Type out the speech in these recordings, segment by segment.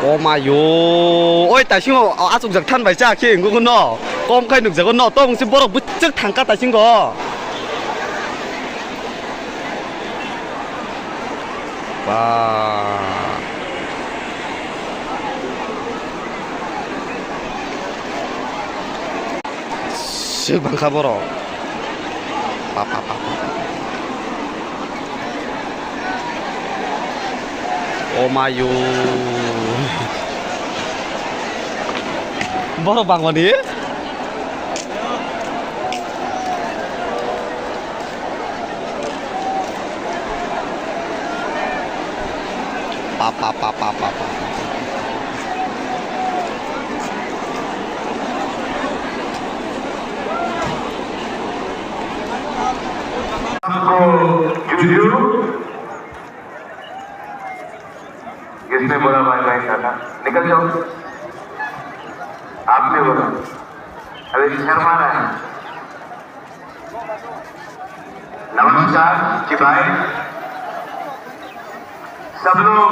ô mà yo ôi tại sao áp dụng giặc than phải cha khi người con nọ con cái được giặc con nọ tôi không xin bỏ được bứt trước thằng cá tại sao có và sự bằng khá bỏ ô mà yo bỏ bằng vào đi किसने बोला भाई भाई काका निकल जाओ आपने बोला अरे शर्मा रहा है नमस्कार जी भाई सब लोग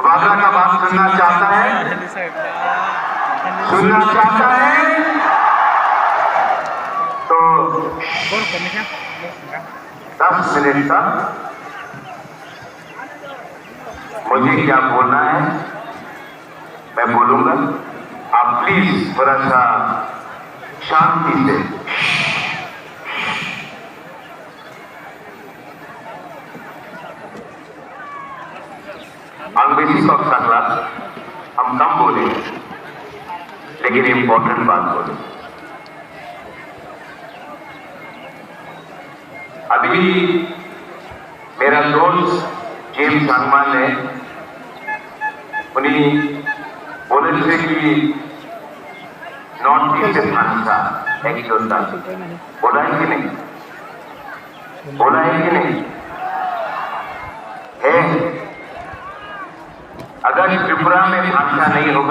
वादा का बात सुनना चाहता है तो 10 मिनट तक मुझे क्या बोलना है मैं बोलूंगा आप प्लीज थोड़ा सा शांति से अंग्रेजी कक्षा क्लास हम कम बोले लेकिन इंपॉर्टेंट बात बोले अभी मेरा दोस्त जेम्स हनुमान ने उन्हीं बोले थे कि नॉर्थ ईस्ट भाषा एक होता बोला है कि नहीं है अगर त्रिपुरा में भाषा नहीं होगा